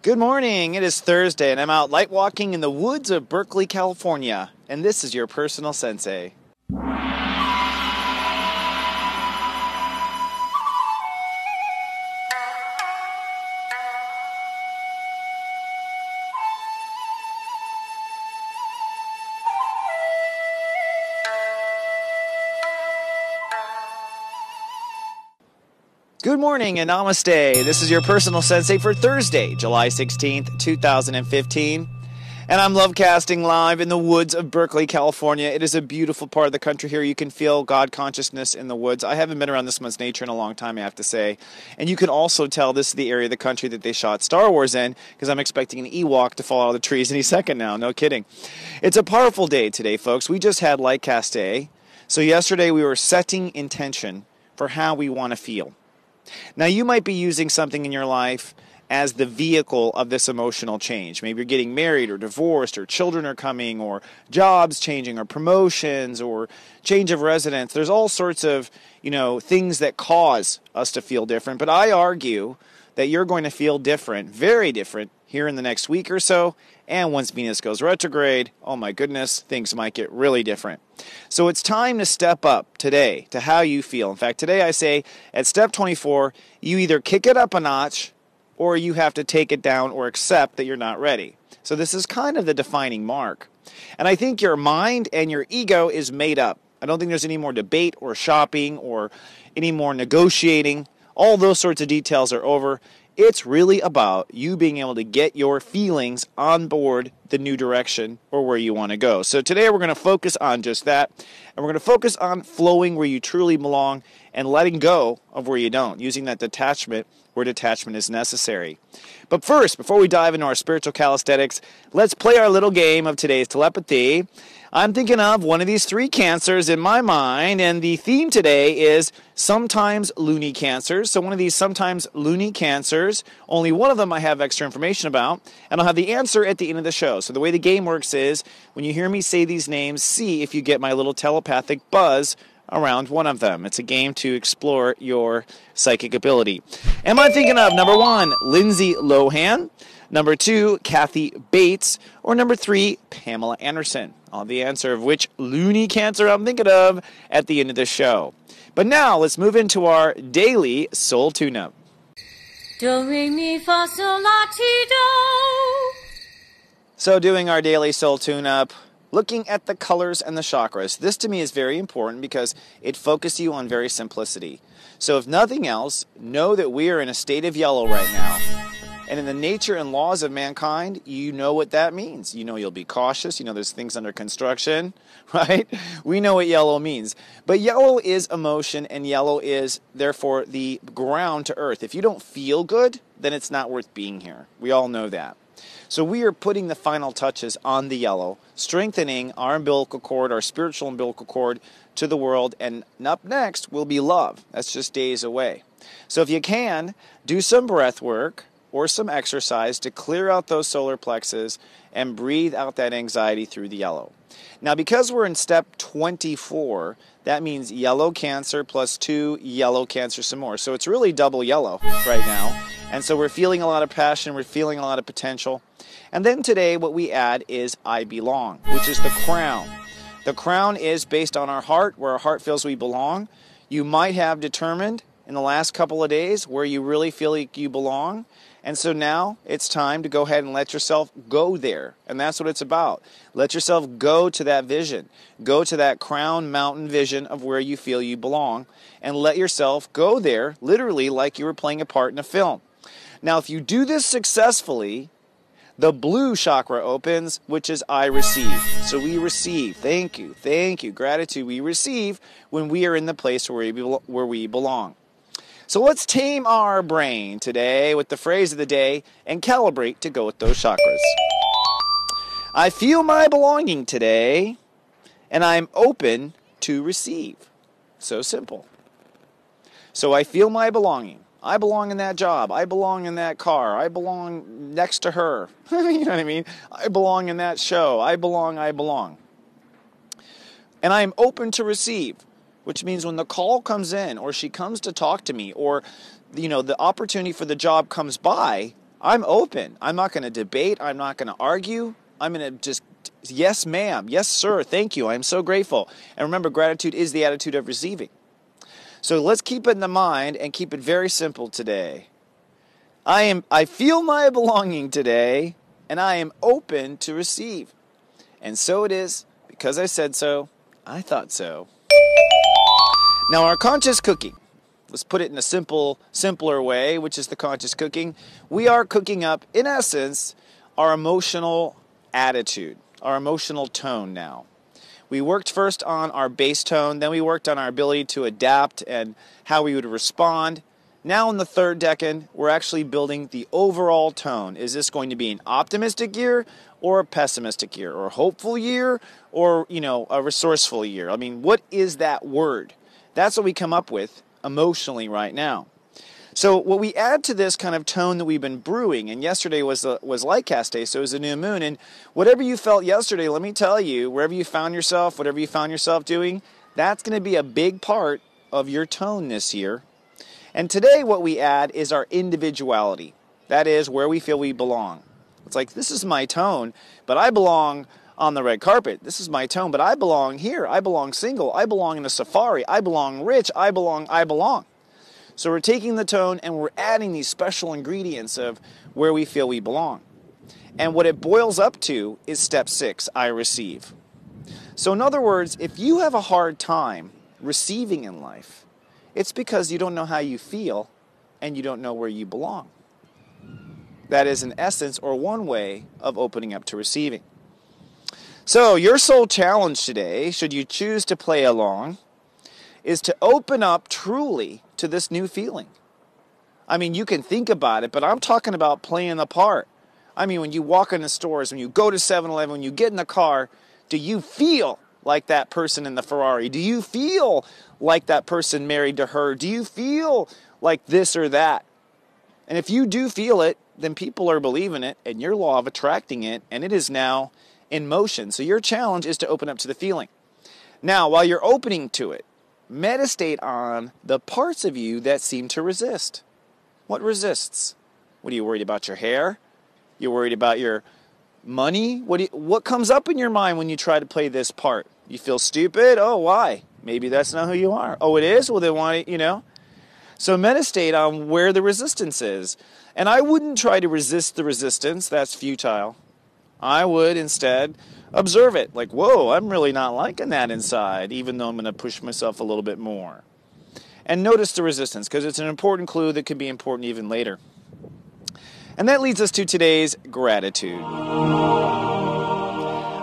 Good morning. It is Thursday, and I'm out light walking in the woods of Berkeley, California. And this is your personal sensei. Good morning and namaste. This is your personal sensei for Thursday, July 16th, 2015. And I'm lovecasting live in the woods of Berkeley, California. It is a beautiful part of the country here. You can feel God consciousness in the woods. I haven't been around this much nature in a long time, I have to say. And you can also tell this is the area of the country that they shot Star Wars in, because I'm expecting an Ewok to fall out of the trees any second now. No kidding. It's a powerful day today, folks. We just had Lightcast Day. So yesterday we were setting intention for how we want to feel. Now, you might be using something in your life as the vehicle of this emotional change. Maybe you're getting married or divorced, or children are coming, or jobs changing, or promotions, or change of residence. There's all sorts of, things that cause us to feel different. But I argue that you're going to feel different, very different, here in the next week or so. And once Venus goes retrograde, oh my goodness, things might get really different. So it's time to step up today to how you feel. In fact, today I say at step 24, you either kick it up a notch or you have to take it down or accept that you're not ready. So this is kind of the defining mark. And I think your mind and your ego is made up. I don't think there's any more debate or shopping or any more negotiating. All those sorts of details are over. It's really about you being able to get your feelings on board the new direction or where you want to go. So today we're going to focus on just that. And we're going to focus on flowing where you truly belong and letting go of where you don't, using that detachment where detachment is necessary. But first, before we dive into our spiritual calisthenics, let's play our little game of today's telepathy. I'm thinking of one of these three cancers in my mind, and the theme today is sometimes loony cancers. So one of these sometimes loony cancers, only one of them I have extra information about, and I'll have the answer at the end of the show. So the way the game works is, when you hear me say these names, see if you get my little telepathic buzz around one of them. It's a game to explore your psychic ability. Am I thinking of number 1, Lindsay Lohan, number 2, Kathy Bates, or number 3, Pamela Anderson? I'll have the answer of which loony cancer I'm thinking of at the end of the show. But now let's move into our daily soul tune-up. Do, re, mi, fa, sol, la, ti, do. So doing our daily soul tune-up, looking at the colors and the chakras. This to me is very important because it focuses you on very simplicity. So if nothing else, know that we are in a state of yellow right now. And in the nature and laws of mankind, you know what that means. You know you'll be cautious. You know there's things under construction, right? We know what yellow means. But yellow is emotion, and yellow is, therefore, the ground to earth. If you don't feel good, then it's not worth being here. We all know that. So we are putting the final touches on the yellow, strengthening our umbilical cord, our spiritual umbilical cord, to the world. And up next will be love. That's just days away. So if you can, do some breath work or some exercise to clear out those solar plexus and breathe out that anxiety through the yellow. Now, because we're in step 24, that means yellow cancer plus 2 yellow cancer some more. So it's really double yellow right now. And so we're feeling a lot of passion, we're feeling a lot of potential. And then today what we add is I belong, which is the crown. The crown is based on our heart, where our heart feels we belong. You might have determined in the last couple of days where you really feel like you belong. And so now it's time to go ahead and let yourself go there. And that's what it's about. Let yourself go to that vision. Go to that crown mountain vision of where you feel you belong. And let yourself go there, literally like you were playing a part in a film. Now, if you do this successfully, the blue chakra opens, which is I receive. So we receive. Thank you. Thank you. Gratitude. We receive when we are in the place where we belong. So let's tame our brain today with the phrase of the day and calibrate to go with those chakras. I feel my belonging today, and I'm open to receive. So simple. So I feel my belonging. I belong in that job. I belong in that car. I belong next to her. You know what I mean? I belong in that show. I belong. And I'm open to receive. Which means when the call comes in, or she comes to talk to me, or the opportunity for the job comes by, I'm open. I'm not going to debate. I'm not going to argue. I'm going to just, yes, ma'am. Yes, sir. Thank you. I'm so grateful. And remember, gratitude is the attitude of receiving. So let's keep it in the mind and keep it very simple today. I feel my belonging today, and I am open to receive. And so it is, because I said so, I thought so. Now our conscious cooking, let's put it in a simpler way, which is the conscious cooking. We are cooking up, in essence, our emotional attitude, our emotional tone now. We worked first on our base tone, then we worked on our ability to adapt and how we would respond. Now in the third decan, we're actually building the overall tone. Is this going to be an optimistic year or a pessimistic year, or a hopeful year, or, a resourceful year? I mean, what is that word? That's what we come up with emotionally right now. So what we add to this kind of tone that we've been brewing, and yesterday was Lightcast Day, so it was a new moon, and whatever you felt yesterday, let me tell you, wherever you found yourself, whatever you found yourself doing, that's going to be a big part of your tone this year. And today what we add is our individuality. That is where we feel we belong. It's like, this is my tone, but I belong on the red carpet. This is my tone, but I belong here. I belong single. I belong in a safari. I belong rich. I belong. So we're taking the tone and we're adding these special ingredients of where we feel we belong. And what it boils up to is step 6, I receive. So in other words, if you have a hard time receiving in life, it's because you don't know how you feel and you don't know where you belong. That is, in essence, or one way of opening up to receiving. So your soul challenge today, should you choose to play along, is to open up truly to this new feeling. I mean, you can think about it, but I'm talking about playing the part. I mean, when you walk in the stores, when you go to 7-Eleven, when you get in the car, do you feel like that person in the Ferrari? Do you feel like that person married to her? Do you feel like this or that? And if you do feel it, then people are believing it, and your law of attracting it, and it is now in motion. So your challenge is to open up to the feeling. Now, while you're opening to it, meditate on the parts of you that seem to resist. What resists? What are you worried about? Your hair? You're worried about your money? What comes up in your mind when you try to play this part? You feel stupid? Oh, why? Maybe that's not who you are. Oh, it is? Well, then why, So meditate on where the resistance is. And I wouldn't try to resist the resistance. That's futile. I would instead observe it. Like, whoa, I'm really not liking that inside, even though I'm going to push myself a little bit more. And notice the resistance, because it's an important clue that could be important even later. And that leads us to today's gratitude.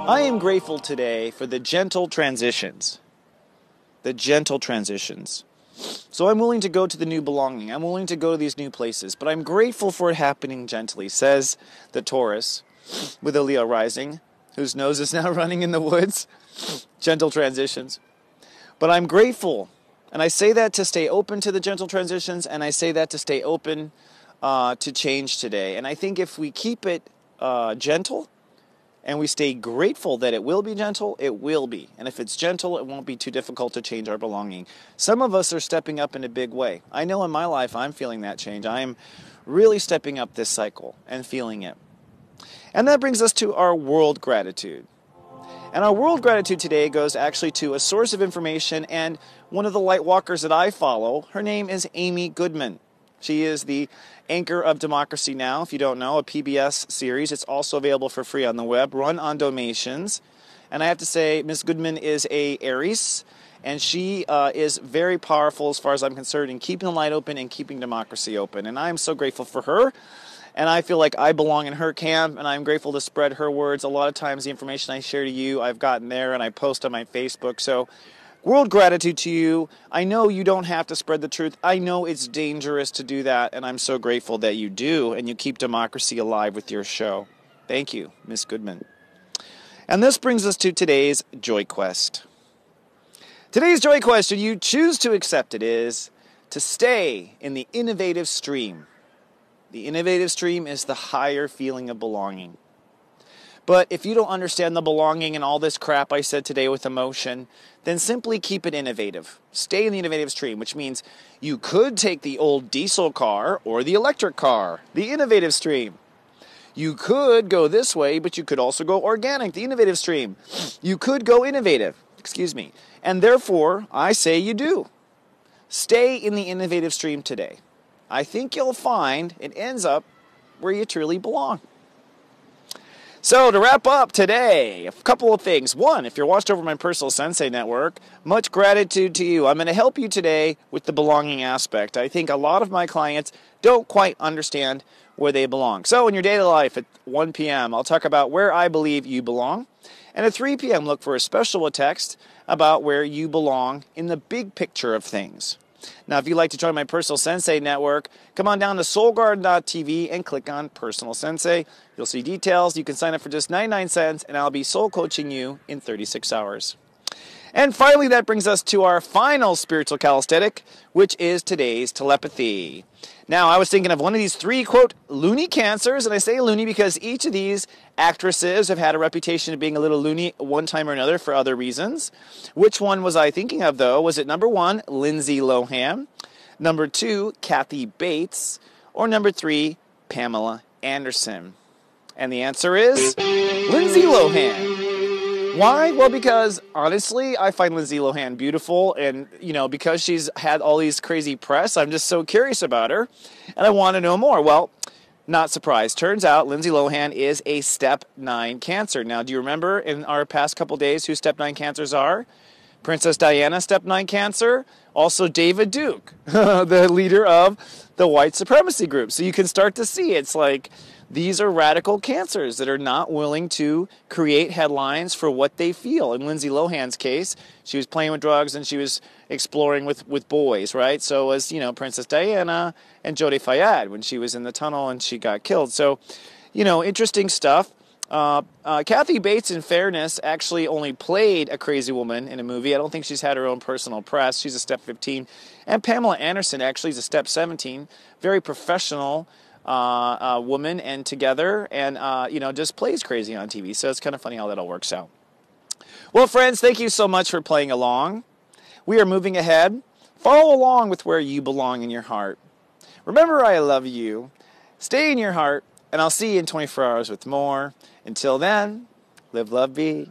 I am grateful today for the gentle transitions. The gentle transitions. So I'm willing to go to the new belonging. I'm willing to go to these new places. But I'm grateful for it happening gently, says the Taurus with a Leo rising, whose nose is now running in the woods. Gentle transitions. But I'm grateful. And I say that to stay open to the gentle transitions, and I say that to stay open to change today. And I think if we keep it gentle, and we stay grateful that it will be gentle, it will be. And if it's gentle, it won't be too difficult to change our belonging. Some of us are stepping up in a big way. I know in my life I'm feeling that change. I am really stepping up this cycle and feeling it. And that brings us to our world gratitude. And our world gratitude today goes actually to a source of information and one of the light walkers that I follow. Her name is Amy Goodman. She is the anchor of Democracy Now!, if you don't know, a PBS series. It's also available for free on the web, run on donations. And I have to say, Ms. Goodman is a Aries, and she is very powerful as far as I'm concerned in keeping the light open and keeping democracy open. And I'm so grateful for her. And I feel like I belong in her camp, and I'm grateful to spread her words. A lot of times the information I share to you, I've gotten there, and I post on my Facebook. So world gratitude to you. I know you don't have to spread the truth. I know it's dangerous to do that, and I'm so grateful that you do, and you keep democracy alive with your show. Thank you, Ms. Goodman. And this brings us to today's Joy Quest. Today's Joy Quest, should you choose to accept it, is to stay in the innovative stream. The innovative stream is the higher feeling of belonging. But if you don't understand the belonging and all this crap I said today with emotion, then simply keep it innovative. Stay in the innovative stream, which means you could take the old diesel car or the electric car, the innovative stream. You could go this way, but you could also go organic, the innovative stream. You could go innovative, and therefore, I say you do. Stay in the innovative stream today. I think you'll find it ends up where you truly belong. So to wrap up today, a couple of things. One, if you're watched over my personal Sensei network, much gratitude to you. I'm going to help you today with the belonging aspect. I think a lot of my clients don't quite understand where they belong. So in your daily life at 1 p.m., I'll talk about where I believe you belong. And at 3 p.m., look for a special text about where you belong in the big picture of things. Now, if you'd like to join my personal Sensei network, come on down to soulgarden.tv and click on Personal Sensei. You'll see details. You can sign up for just 99 cents, and I'll be soul coaching you in 36 hours. And finally, that brings us to our final spiritual calisthenic, which is today's telepathy. Now, I was thinking of one of these 3, quote, loony cancers, and I say loony because each of these actresses have had a reputation of being a little loony one time or another for other reasons. Which one was I thinking of, though? Was it number 1, Lindsay Lohan, number 2, Kathy Bates, or number 3, Pamela Anderson? And the answer is Lindsay Lohan. Why? Well, because, honestly, I find Lindsay Lohan beautiful, and, because she's had all these crazy press, I'm just so curious about her, and I want to know more. Well, not surprised. Turns out Lindsay Lohan is a step 9 cancer. Now, do you remember in our past couple days who step 9 cancers are? Princess Diana, step 9 cancer. Also David Duke, the leader of the white supremacy group. So you can start to see it's like these are radical cancers that are not willing to create headlines for what they feel. In Lindsay Lohan's case, she was playing with drugs and she was exploring with boys, right? So was, Princess Diana and Jodie Fayed when she was in the tunnel and she got killed. So, interesting stuff. Kathy Bates, in fairness, actually only played a crazy woman in a movie. I don't think she's had her own personal press. She's a step 15. And Pamela Anderson actually is a step 17. Very professional woman and together and, just plays crazy on TV. So it's kind of funny how that all works out. Well, friends, thank you so much for playing along. We are moving ahead. Follow along with where you belong in your heart. Remember, I love you. Stay in your heart, and I'll see you in 24 hours with more. Until then, live, love, be.